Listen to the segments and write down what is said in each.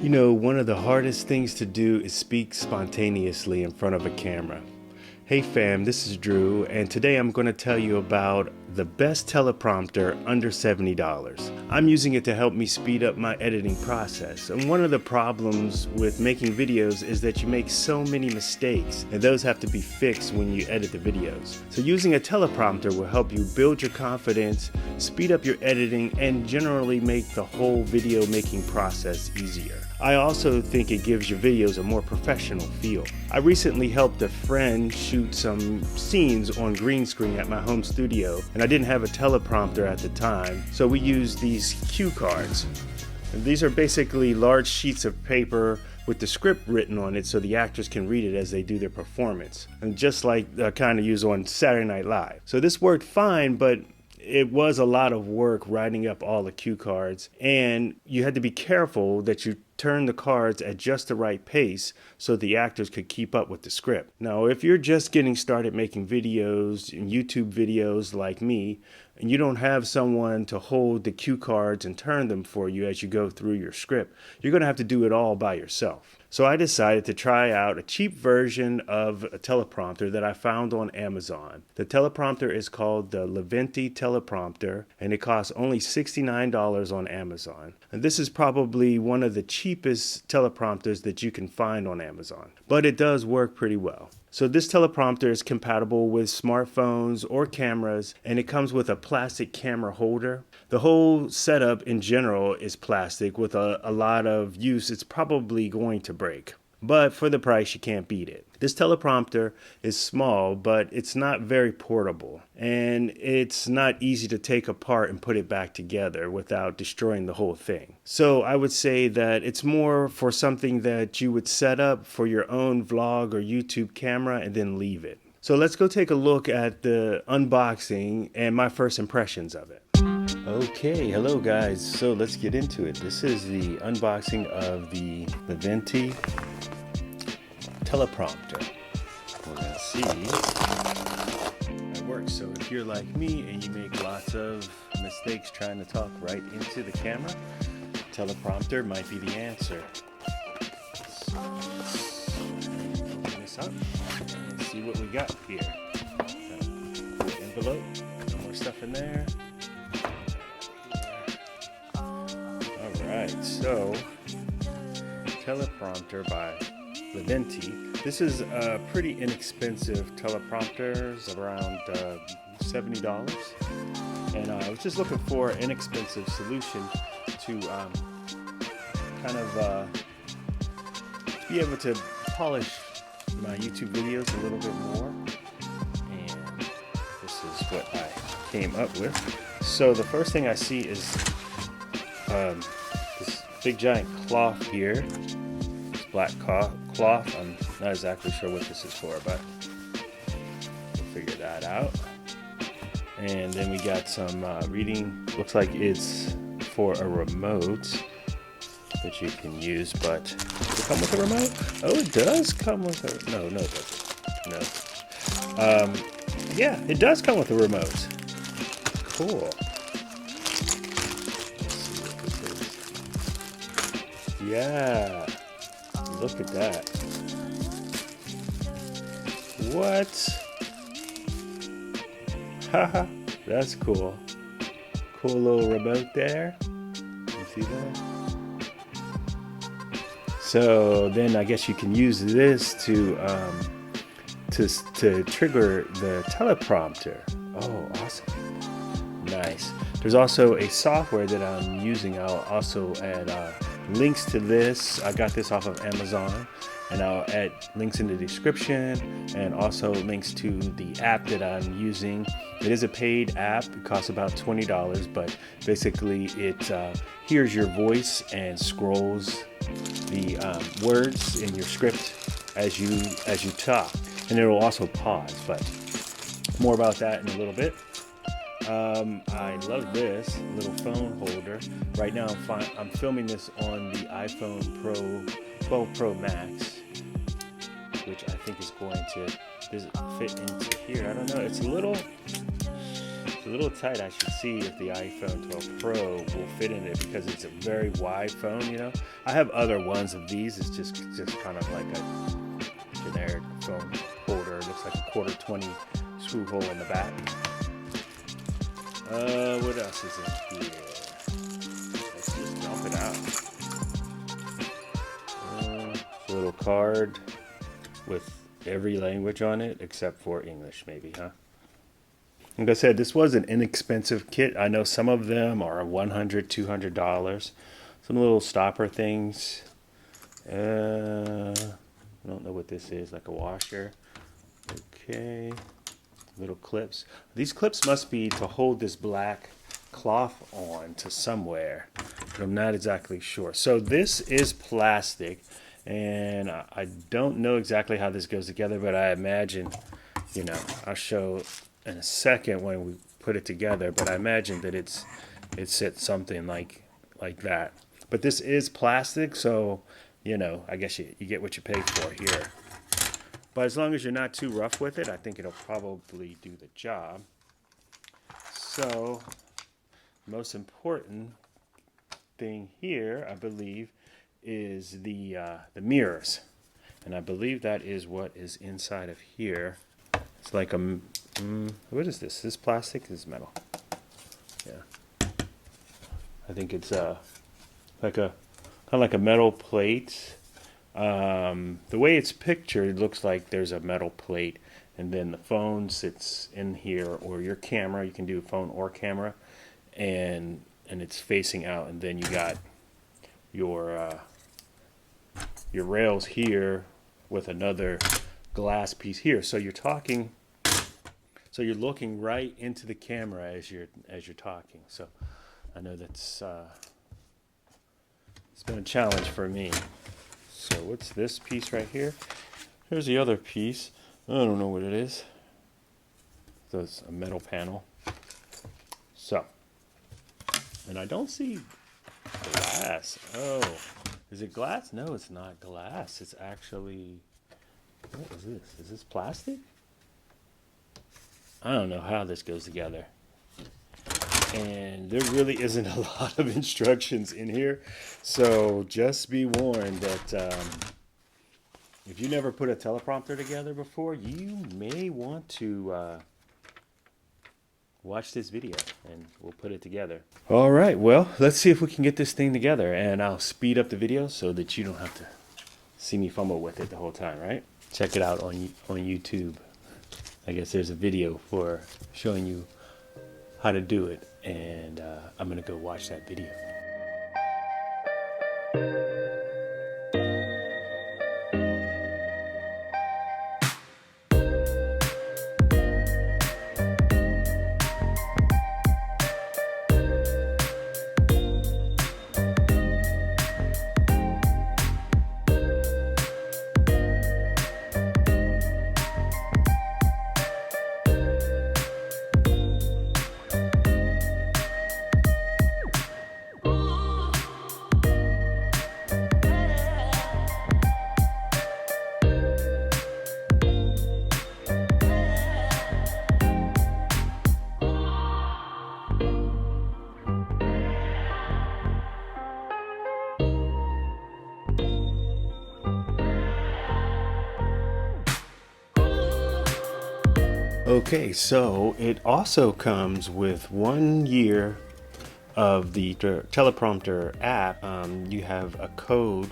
You know, one of the hardest things to do is speak spontaneously in front of a camera. Hey fam, this is Drew, and today I'm going to tell you about the best teleprompter under $70. I'm using it to help me speed up my editing process. And one of the problems with making videos is that you make so many mistakes, and those have to be fixed when you edit the videos. So using a teleprompter will help you build your confidence, speed up your editing, and generally make the whole video making process easier. I also think it gives your videos a more professional feel. I recently helped a friend shoot some scenes on green screen at my home studio, and I didn't have a teleprompter at the time, so we used these cue cards. And these are basically large sheets of paper with the script written on it so the actors can read it as they do their performance, and just like the kind of use on Saturday Night Live. So this worked fine, but it was a lot of work writing up all the cue cards, and you had to be careful that you turn the cards at just the right pace so the actors could keep up with the script. Now, if you're just getting started making videos and YouTube videos like me, and you don't have someone to hold the cue cards and turn them for you as you go through your script, you're going to have to do it all by yourself. So I decided to try out a cheap version of a teleprompter that I found on Amazon. The teleprompter is called the Leeventi teleprompter, and it costs only $69 on Amazon. And this is probably one of the cheapest teleprompters that you can find on Amazon, but it does work pretty well. So this teleprompter is compatible with smartphones or cameras, and it comes with a plastic camera holder. The whole setup in general is plastic. With a lot of use, it's probably going to break. But for the price, you can't beat it. This teleprompter is small, but it's not very portable, and it's not easy to take apart and put it back together without destroying the whole thing. So I would say that it's more for something that you would set up for your own vlog or YouTube camera and then leave it. So let's go take a look at the unboxing and my first impressions of it. Okay, hello guys. So let's get into it. This is the unboxing of the Leeventi teleprompter. We're gonna see how it works. So if you're like me and you make lots of mistakes trying to talk right into the camera, teleprompter might be the answer. So let's open this up and see what we got here. Got an envelope, no more stuff in there. Alright, so teleprompter by Leeventi. This is a pretty inexpensive teleprompter. It's around $70, and I was just looking for an inexpensive solution to kind of be able to polish my YouTube videos a little bit more, and this is what I came up with. So the first thing I see is this big giant cloth here. Black cloth. I'm not exactly sure what this is for, but we'll figure that out. And then we got some reading. Looks like it's for a remote that you can use, but does it come with a remote? Oh, it does come with a... No, it doesn't. No. Yeah, it does come with a remote. Cool. Let's see what this is. Yeah. Look at that. What? Haha, that's cool. Cool little remote there. You see that? So then I guess you can use this to trigger the teleprompter. Oh, awesome. Nice. There's also a software that I'm using. I'll also add links to this. I got this off of Amazon, and I'll add links in the description and also links to the app that I'm using. It is a paid app. It costs about $20, but basically it hears your voice and scrolls the words in your script as you talk, and it will also pause, but more about that in a little bit. I love this little phone holder. Right now I'm filming this on the iPhone 12 Pro Max, which I think is going to fit into here. I don't know. It's a a little tight. I should see if the iPhone 12 Pro will fit in it because it's a very wide phone, you know. I have other ones of these. It's just kind of like a generic phone holder. It looks like a quarter 20 screw hole in the back. What else is in here? Let's just dump it out. A little card with every language on it except for English, maybe, huh? Like I said, this was an inexpensive kit. I know some of them are $100, $200. Some little stopper things. I don't know what this is, like a washer. Okay, little clips. These clips must be to hold this black cloth on to somewhere, but I'm not exactly sure. So this is plastic, and I don't know exactly how this goes together, but I imagine, you know, I'll show in a second when we put it together, but I imagine that it's something like that. But this is plastic, so, you know, I guess you get what you pay for here. But as long as you're not too rough with it, I think it'll probably do the job. So, most important thing here, I believe, is the mirrors. And I believe that is what is inside of here. It's like a, what is this? Is this plastic? This is metal. Yeah. I think it's like a, kind of like a metal plate. The way it's pictured, it looks like there's a metal plate, and then the phone sits in here, or your camera. You can do phone or camera, and it's facing out, and then you got your rails here with another glass piece here. So you're talking, so you're looking right into the camera as you're talking. So I know that's it's been a challenge for me. So what's this piece right here? Here's the other piece. I don't know what it is. So it's a metal panel. So, and I don't see glass. Oh, is it glass? No, it's not glass. It's actually, what is this? Is this plastic? I don't know how this goes together. And there really isn't a lot of instructions in here. So just be warned that if you never put a teleprompter together before, you may want to watch this video and we'll put it together. All right, well, let's see if we can get this thing together, and I'll speed up the video so that you don't have to see me fumble with it the whole time, right? Check it out on YouTube. I guess there's a video for showing you how to do it, and I'm gonna go watch that video. Okay, so it also comes with 1 year of the Teleprompter app. You have a code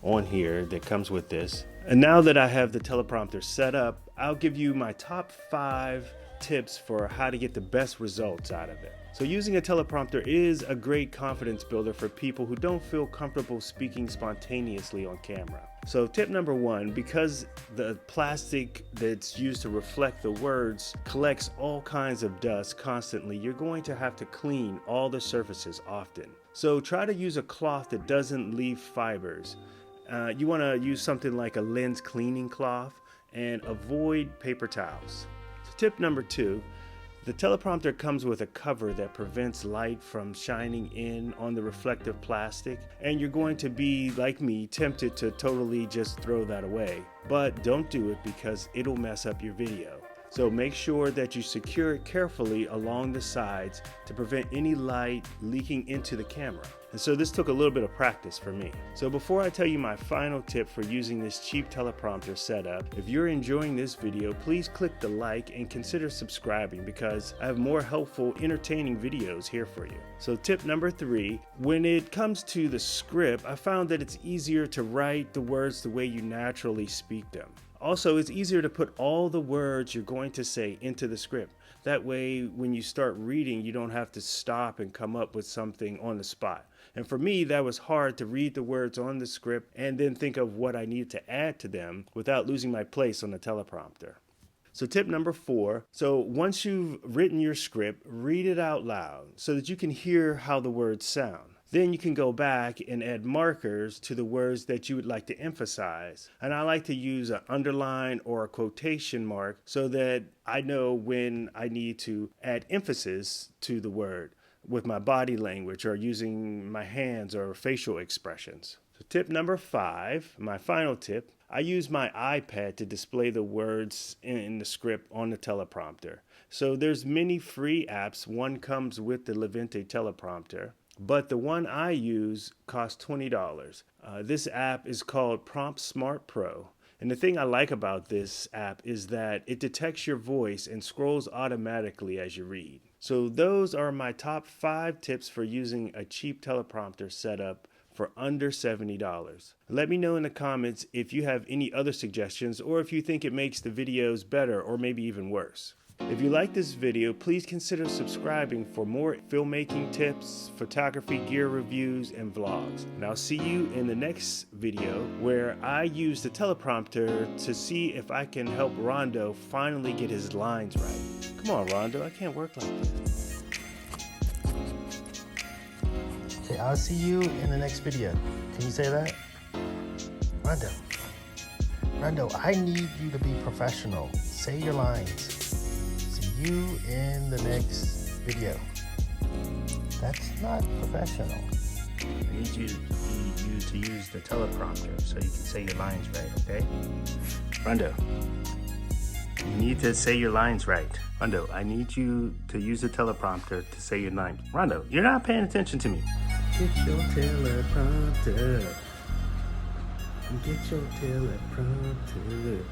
on here that comes with this. And now that I have the Teleprompter set up, I'll give you my top 5 tips for how to get the best results out of it. So using a teleprompter is a great confidence builder for people who don't feel comfortable speaking spontaneously on camera. So tip number 1, because the plastic that's used to reflect the words collects all kinds of dust constantly, you're going to have to clean all the surfaces often. So try to use a cloth that doesn't leave fibers. You want to use something like a lens cleaning cloth, and avoid paper towels. So tip number 2, the teleprompter comes with a cover that prevents light from shining in on the reflective plastic, and you're going to be, like me, tempted to totally just throw that away. But don't do it because it'll mess up your video. So make sure that you secure it carefully along the sides to prevent any light leaking into the camera. And so this took a little bit of practice for me. So before I tell you my final tip for using this cheap teleprompter setup, if you're enjoying this video, please click the like and consider subscribing because I have more helpful, entertaining videos here for you. So tip number 3, when it comes to the script, I found that it's easier to write the words the way you naturally speak them. Also, it's easier to put all the words you're going to say into the script. That way, when you start reading, you don't have to stop and come up with something on the spot. And for me, that was hard to read the words on the script and then think of what I needed to add to them without losing my place on the teleprompter. So tip number 4, so once you've written your script, read it out loud so that you can hear how the words sound. Then you can go back and add markers to the words that you would like to emphasize. And I like to use an underline or a quotation mark so that I know when I need to add emphasis to the word with my body language or using my hands or facial expressions. So tip number 5, my final tip, I use my iPad to display the words in the script on the teleprompter. So there's many free apps. One comes with the Leeventi teleprompter, but the one I use costs $20. This app is called Prompt Smart Pro. And the thing I like about this app is that it detects your voice and scrolls automatically as you read. So those are my top 5 tips for using a cheap teleprompter setup for under $70. Let me know in the comments if you have any other suggestions or if you think it makes the videos better or maybe even worse. If you like this video, please consider subscribing for more filmmaking tips, photography gear reviews, and vlogs. And I'll see you in the next video where I use the teleprompter to see if I can help Rondo finally get his lines right. Come on, Rondo, I can't work like this. Okay, I'll see you in the next video. Can you say that? Rondo, I need you to be professional. Say your lines. See you in the next video. That's not professional. I need you to use the teleprompter so you can say your lines right, okay? Rondo, you need to say your lines right. Rondo, I need you to use the teleprompter to say your lines. Rondo, you're not paying attention to me. Get your teleprompter. Get your teleprompter.